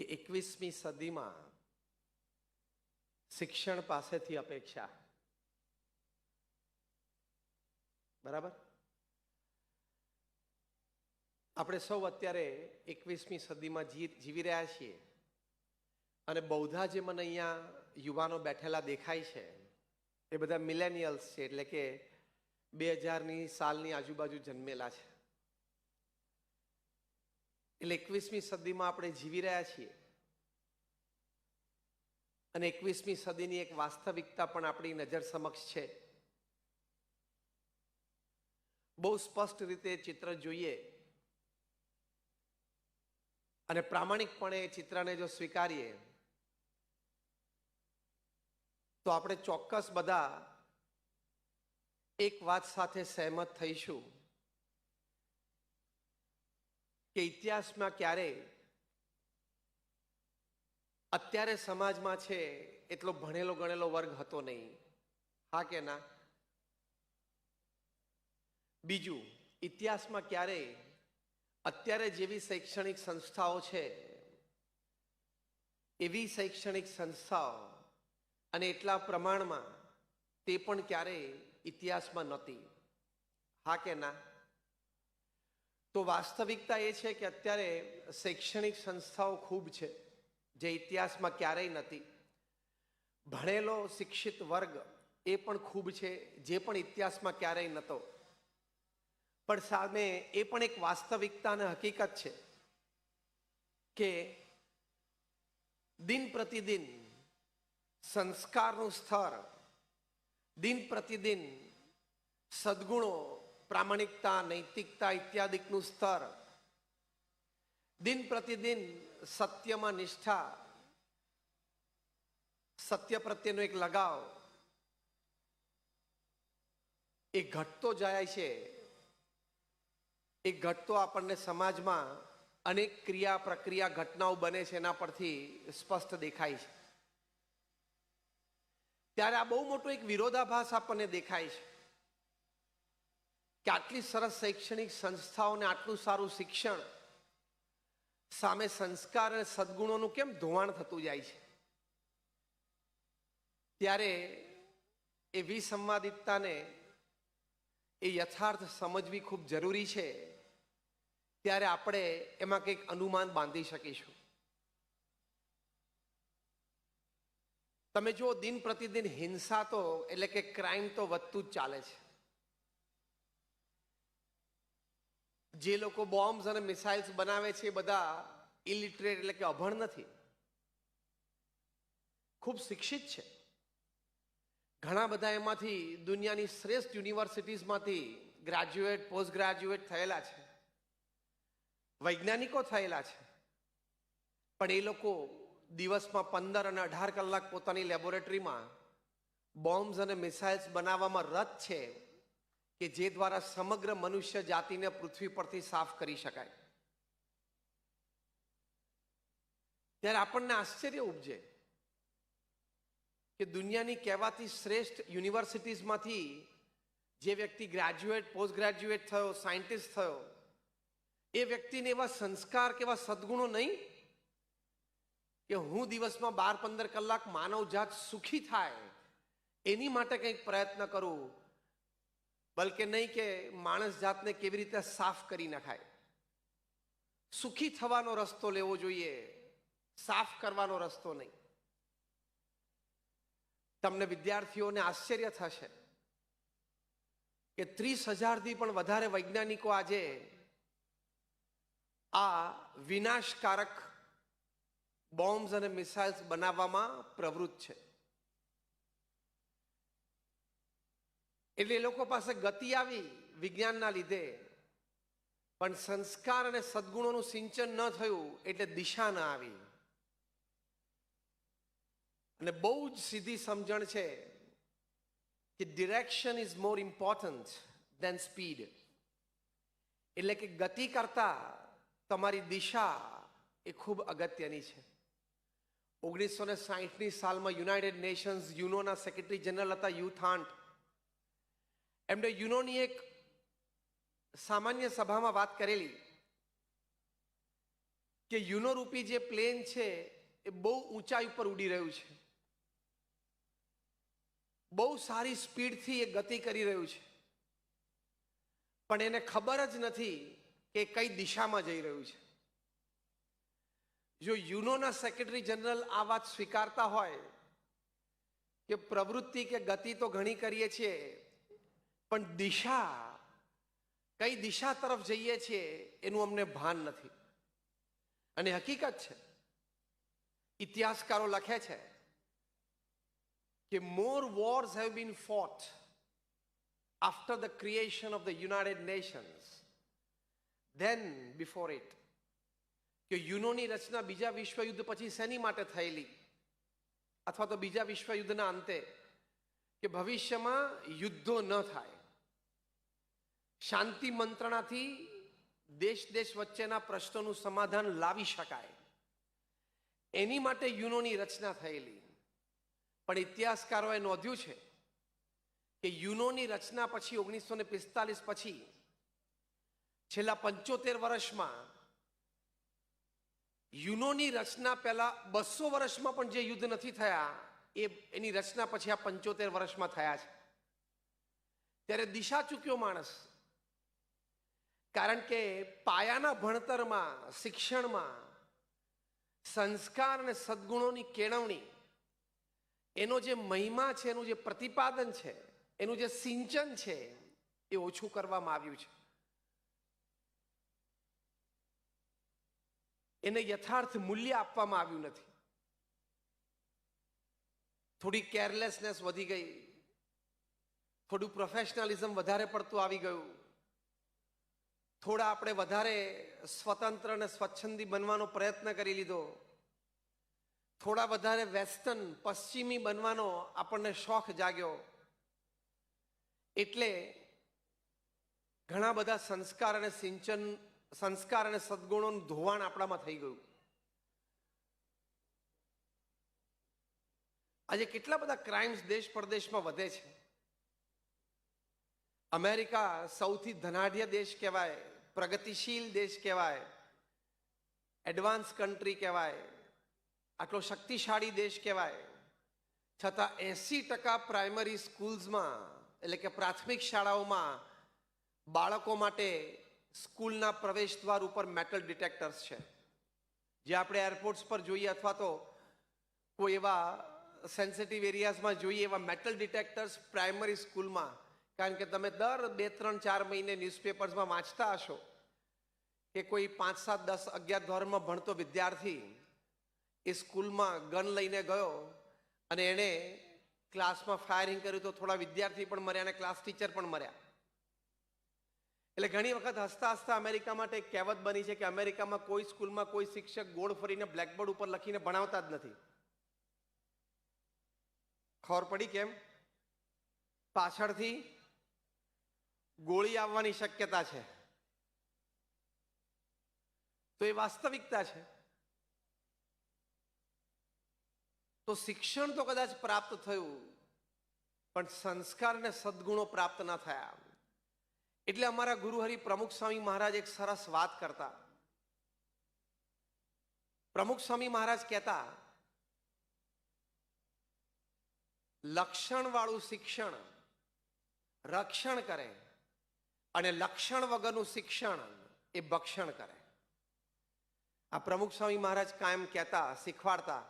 21મી સદીમાં શિક્ષણ પાસેથી અપેક્ષા, બરાબર? આપણે સૌ અત્યારે 21મી સદીમાં જીવી રહ્યા છીએ અને બૌદ્ધા જે મને અહીંયા યુવાનો બેઠેલા દેખાય છે એ બધા મિલેનિયલ્સ છે, એટલે કે 2000ની સાલની આજુબાજુ જન્મેલા છે. એટલે 21મી સદીમાં આપણે જીવી રહ્યા છીએ અને 21મી સદીની એક વાસ્તવિકતા પણ આપણી નજર સમક્ષ છે. બહુ સ્પષ્ટ રીતે ચિત્ર જોઈએ અને પ્રામાણિકપણે એ ચિત્રને જો સ્વીકારીએ તો આપણે ચોક્કસ બધા એક વાત સાથે સહેમત થઈશું કે ઇતિહાસમાં ક્યારેય અત્યારે સમાજમાં છે એટલો ભણેલો ગણેલો વર્ગ હતો નહીં. હા કે ના? બીજું, ઇતિહાસમાં ક્યારેય અત્યારે જેવી શૈક્ષણિક સંસ્થાઓ છે એવી શૈક્ષણિક સંસ્થાઓ અને એટલા પ્રમાણમાં તે પણ ક્યારેય ઇતિહાસમાં નહોતી. હા કે ના? તો વાસ્તવિકતા એ છે કે અત્યારે શૈક્ષણિક સંસ્થાઓ ખૂબ છે જે ઇતિહાસમાં ક્યારેય નથી. ભણેલો શિક્ષિત વર્ગ એ પણ ખૂબ છે જે પણ ઇતિહાસમાં ક્યારેય નહોતો. પણ સામે એ પણ એક વાસ્તવિકતા અને હકીકત છે કે દિન પ્રતિદિન સંસ્કારનું સ્તર, દિન પ્રતિદિન સદગુણો, પ્રામાણિકતા, નૈતિકતા ઇત્યાદિકનું સ્તર, દિન પ્રતિદિન સત્યમાં નિષ્ઠા, સત્ય પ્રત્યેનો એક લગાવ એ ઘટતો જાય છે. એ ઘટતો આપણને સમાજમાં અનેક ક્રિયા પ્રક્રિયા ઘટનાઓ બને છે એના પરથી સ્પષ્ટ દેખાય છે. ત્યારે આ બહુ મોટો એક વિરોધાભાસ આપણને દેખાય છે કે આટલી સરસ શૈક્ષણિક સંસ્થાઓને આટલું સારું શિક્ષણ સામે સંસ્કાર અને સદગુણોનું કેમ ધોવાણ થતું જાય છે? ત્યારે એ વિસંવાદિતતાને, એ યથાર્થ સમજવી ખૂબ જરૂરી છે. ત્યારે આપણે એમાં કંઈક અનુમાન બાંધી શકીશું. તમે જો દિન પ્રતિદિન હિંસા તો એટલે કે ક્રાઇમ તો વધતું જ ચાલે છે. જે લોકો બોમ્બ્સ અને મિસાઇલ્સ બનાવે છે એ બધા ઇલિટરેટ એટલે કે અભણ નથી, ખૂબ શિક્ષિત છે. ઘણા બધા એમાંથી દુનિયાની શ્રેષ્ઠ યુનિવર્સિટીઝમાંથી ગ્રેજ્યુએટ, પોસ્ટ ગ્રેજ્યુએટ થયેલા છે, વૈજ્ઞાનિકો થયેલા છે. પણ એ લોકો દિવસમાં 15 અને 18 કલાક પોતાની લેબોરેટરીમાં બોમ્બ્સ અને મિસાઇલ્સ બનાવવામાં રત છે કે જે દ્વારા સમગ્ર મનુષ્ય જાતિને પૃથ્વી પરથી સાફ કરી શકાય. ત્યારે આપણને આશ્ચર્ય ઉપજે કે દુનિયાની કહેવાતી શ્રેષ્ઠ યુનિવર્સિટીઝમાંથી જે વ્યક્તિ ગ્રેજ્યુએટ, પોસ્ટ ગ્રેજ્યુએટ થયો, સાયન્ટિસ્ટ થયો, એ વ્યક્તિને એવા સંસ્કાર કે એવા સદગુણો નહીં કે હું દિવસમાં 12-15 કલાક માનવજાત સુખી થાય એની માટે કંઈક પ્રયત્ન કરું, બલકે નહીં કે માણસ જાતને કેવી રીતે સાફ કરી નખાય. સુખી થવાનો રસ્તો લેવો જોઈએ, સાફ કરવાનો રસ્તો નહીં. તમને વિદ્યાર્થીઓને આશ્ચર્ય થશે કે 30,000થી પણ વધારે વૈજ્ઞાનિકો આજે આ વિનાશકારક બોમ્બ્સ અને મિસાઇલ્સ બનાવવામાં પ્રવૃત્ત છે. એટલે એ લોકો પાસે ગતિ આવી વિજ્ઞાનના લીધે, પણ સંસ્કાર અને સદગુણોનું સિંચન ન થયું એટલે દિશા ન આવી. અને બહુ જ સીધી સમજણ છે કે direction is more important then speed. એટલે કે ગતિ કરતા તમારી દિશા એ ખૂબ અગત્યની છે. 1960ની સાલમાં યુનાઇટેડ નેશન્સ યુનોના સેક્રેટરી જનરલ હતા યુ થાન્ટ. એમણે યુનોની એક સામાન્ય સભામાં વાત કરેલી કે યુનો રૂપી જે પ્લેન છે એ બહુ ઊંચાઈ ઉપર ઉડી રહ્યું છે, બહુ સારી સ્પીડથી એ ગતિ કરી રહ્યું છે, પણ એને ખબર જ નથી કે કઈ દિશામાં જઈ રહ્યું છે. જો યુનોના સેક્રેટરી જનરલ આ વાત સ્વીકારતા હોય કે પ્રવૃત્તિ કે ગતિ તો ઘણી કરીએ છીએ, પણ દિશા, કઈ દિશા તરફ જઈએ છીએ એનું અમને ભાન નથી. અને હકીકત છે, ઇતિહાસકારો લખે છે કે more wars have been fought after the creation of the United Nations than before it. કે યુનોની રચના બીજા વિશ્વયુદ્ધ પછી શેની માટે થયેલી, અથવા તો બીજા વિશ્વયુદ્ધના અંતે, કે ભવિષ્યમાં યુદ્ધો ન થાય, શાંતિ મંત્રણાથી દેશ દેશ વચ્ચેના પ્રશ્નોનું સમાધાન લાવી શકાય, એની માટે યુનોની રચના થયેલી. પણ ઇતિહાસકારોએ નોંધ્યું છે કે યુનોની રચના પછી 1945 પછી છેલ્લા 75 વર્ષમાં, યુનોની રચના પહેલા 200 વર્ષમાં પણ જે યુદ્ધ નથી થયા એની રચના પછી આ 75 વર્ષમાં થયા છે. ત્યારે દિશા ચૂક્યો માણસ. કારણ કે પાયાના ભણતરમાં, શિક્ષણમાં સંસ્કાર અને સદગુણોની કેળવણી, એનો જે મહિમા છે, એનું જે પ્રતિપાદન છે, એનું જે સિંચન છે, એ ઓછું કરવામાં આવ્યું છે. એને યથાર્થ મૂલ્ય આપવામાં આવ્યું નથી. થોડી કેરલેસનેસ વધી ગઈ, થોડું પ્રોફેશનલિઝમ વધારે પડતું આવી ગયું, થોડા આપણે વધારે સ્વતંત્ર અને સ્વચ્છંદી બનવાનો પ્રયત્ન કરી લીધો, થોડા વધારે વેસ્ટર્ન, પશ્ચિમી બનવાનો આપણને શોખ જાગ્યો. એટલે ઘણા બધા સંસ્કાર અને સિંચન, સંસ્કાર અને સદગુણોનું ધોવાણ આપણામાં થઈ ગયું. આજે કેટલા બધા ક્રાઇમ્સ દેશ પરદેશમાં વધે છે. અમેરિકા સૌથી ધનાઢ્ય દેશ કહેવાય, પ્રગતિશીલ દેશ કહેવાય, એડવાન્સ કન્ટ્રી કહેવાય, આટલો શક્તિશાળી દેશ કહેવાય, છતાં 80% પ્રાઇમરી સ્કૂલ્સમાં, એટલે કે પ્રાથમિક શાળાઓમાં બાળકો માટે સ્કૂલના પ્રવેશ દ્વાર ઉપર મેટલ ડિટેક્ટર્સ છે. જે આપણે એરપોર્ટ્સ પર જોઈએ અથવા તો કોઈ એવા સેન્સિટિવ એરિયાઝમાં જોઈએ, એવા મેટલ ડિટેક્ટર્સ પ્રાઇમરી સ્કૂલમાં. કારણ કે તમે દર 2, 3, 4 મહિને ન્યૂઝપેપર્સમાં વાંચતા હશો કે કોઈ 5, 7, 10, 11 ધોરણમાં ભણતો વિદ્યાર્થી એ સ્કૂલમાં ગન લઈને ગયો અને એણે ક્લાસમાં ફાયરિંગ કર્યું તો થોડા વિદ્યાર્થી પણ મર્યા અને ક્લાસ ટીચર પણ મર્યા. એટલે ઘણી વખત હસતા હસતા અમેરિકા માટે એક કહેવત બની છે કે અમેરિકામાં કોઈ સ્કૂલમાં કોઈ શિક્ષક ગોળ ફરીને બ્લેકબોર્ડ ઉપર લખીને ભણાવતા જ નથી. ખબર પડી કેમ? પાછળથી ગોળી આવવાની શક્યતા છે. તો એ વાસ્તવિકતા છે. તો શિક્ષણ તો કદાચ પ્રાપ્ત થયું, પણ સંસ્કાર અને સદગુણો પ્રાપ્ત ન થયા. એટલે અમારા ગુરુહરિ પ્રમુખ સ્વામી મહારાજ એક સરસ વાત કરતા. પ્રમુખ સ્વામી મહારાજ કહેતા, લક્ષણ વાળું શિક્ષણ રક્ષણ કરે અને લક્ષણ વગરનું શિક્ષણ એ ભક્ષણ કરે. આ પ્રમુખ સ્વામી મહારાજ કાયમ કહેતા, શીખવાડતા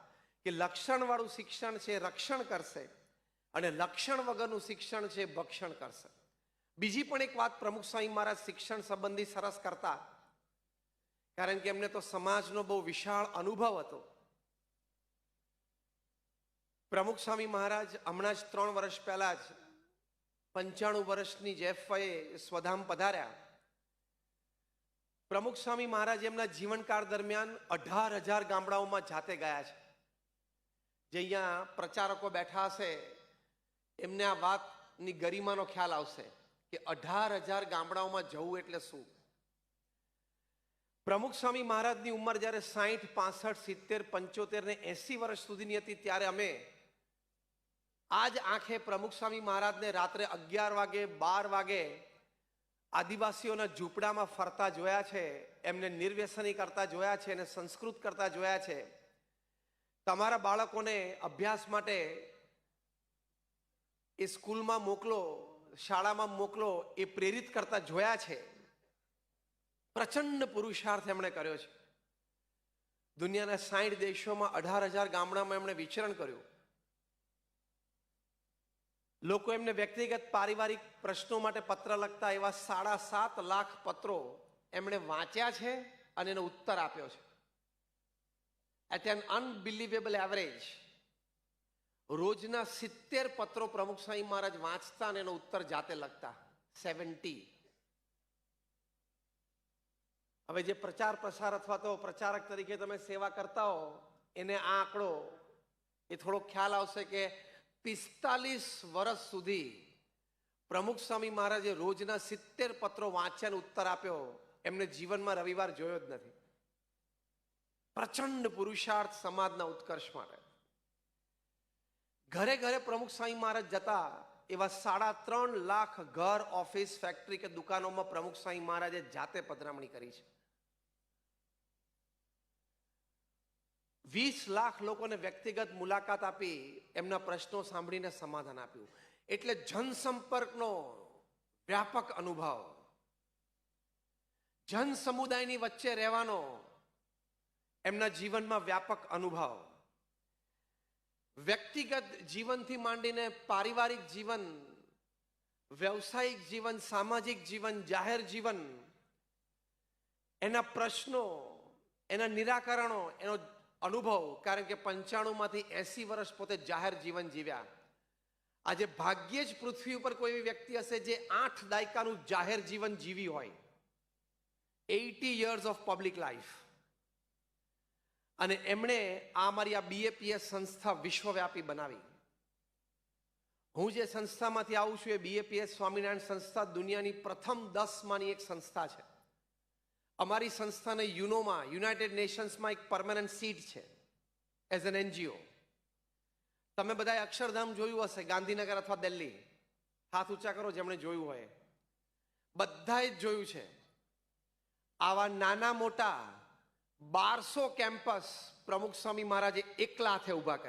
કે લક્ષણ વાળું શિક્ષણ છે રક્ષણ કરશે અને લક્ષણ વગરનું શિક્ષણ છે ભક્ષણ કરશે. બીજી પણ એક વાત પ્રમુખ સ્વામી મહારાજ શિક્ષણ સંબંધી સરસ કરતા, કારણ કે એમને તો સમાજનો બહુ વિશાળ અનુભવ હતો. પ્રમુખ સ્વામી મહારાજ હમણાં જ 3 વર્ષ પહેલા જ 95 વર્ષની જેફ વયે સ્વધામ પધાર્યા. પ્રમુખ સ્વામી મહારાજ એમના જીવનકાળ દરમિયાન 18,000 ગામડાઓમાં જાતે ગયા છે. જે અહીંયા પ્રચારકો બેઠા હશે એમને આ વાતની ગરિમાનો ખ્યાલ આવશે કે 18,000 ગામડાઓમાં જવું એટલે શું. પ્રમુખ સ્વામી મહારાજની ઉંમર જ્યારે 60, 65, 70, 75 ને 80 વર્ષ સુધીની હતી ત્યારે અમે આજ આંખે પ્રમુખ સ્વામી મહારાજને રાત્રે 11 વાગે, 12 વાગે આદિવાસીઓના ઝૂંપડામાં ફરતા જોયા છે, એમને નિર્વ્યસની કરતા જોયા છે અને સંસ્કૃત કરતા જોયા છે. તમારા બાળકોને અભ્યાસ માટે એ સ્કૂલમાં મોકલો, શાળામાં મોકલો, એ પ્રેરિત કરતા જોયા છે. પ્રચંડ પુરુષાર્થ એમણે કર્યો છે. દુનિયાના 60 દેશોમાં 18,000 ગામડામાં એમણે વિચરણ કર્યું. લોકો એમને વ્યક્તિગત પારિવારિક પ્રશ્નો માટે પત્ર લખતા એવા 7.5 લાખ પત્રો એમણે વાંચ્યા છે અને એનો ઉત્તર આપ્યો છે. એટ એન અનબિલીવેબલ એવરેજ રોજના 70 પત્રો પ્રમુખ સ્વામી મહારાજ વાંચતા અને એનો ઉત્તર જાતે લખતા. 70. હવે જે પ્રચાર પ્રસાર અથવા તો પ્રચારક તરીકે તમે સેવા કરતા હો, એને આ આંકડો એ થોડો ખ્યાલ આવશે કે 45 વર્ષ સુધી પ્રમુખ સ્વામી મહારાજે રોજના 70 પત્રો વાંચ્યાનો ઉત્તર આપ્યો. એમને જીવનમાં રવિવાર જોયો જ નથી. પ્રચંડ પુરુષાર્થ સમાજના ઉત્કર્ષ માટે. ઘરે ઘરે પ્રમુખ સ્વામી મહારાજ જતા એવા 3.5 લાખ ઘર, ઓફિસ, ફેક્ટરી કે દુકાનોમાં પ્રમુખ સ્વામી મહારાજે જાતે પધરામણી કરી છે. 20 લાખ લોકોને વ્યક્તિગત મુલાકાત આપી એમના પ્રશ્નો સાંભળીને સમાધાન આપ્યું. એટલે જનસંપર્કનો વ્યાપક અનુભવ, જન સમુદાયની વચ્ચે રહેવાનો એમના જીવનમાં વ્યાપક અનુભવ, વ્યક્તિગત જીવનથી માંડીને પારિવારિક જીવન, વ્યવસાયિક જીવન, સામાજિક જીવન, જાહેર જીવન, એના પ્રશ્નો, એના નિરાકરણો, એનો અનુભવ. કારણ કે 95માંથી 80 વર્ષ પોતે જાહેર જીવન જીવ્યા. આજે ભાગ્યે જ પૃથ્વી ઉપર કોઈ એવી વ્યક્તિ હશે જે 8 દાયકાનું જાહેર જીવન જીવી હોય. 80 years of public life. અને એમણે આ અમારી આ BAPS સંસ્થા વિશ્વવ્યાપી બનાવી. હું જે સંસ્થામાંથી આવું છું એ BAPS સ્વામિનારાયણ સંસ્થા દુનિયાની પ્રથમ 10માંની એક સંસ્થા છે. અમારી સંસ્થાને યુનોમાં, યુનાઇટેડ નેશન્સમાં એક પરમેનન્ટ સીટ છે એઝ એન NGO. તમે બધાએ અક્ષરધામ જોયું હશે, ગાંધીનગર અથવા દિલ્હી. હાથ ઊંચા કરો જેમણે જોયું હોય. બધાએ જ જોયું છે. આવા નાના મોટા 1200 કેમ્પસ પ્રમુખ સ્વામી મહારાજે એકલા હાથે ઊભા કર્યા.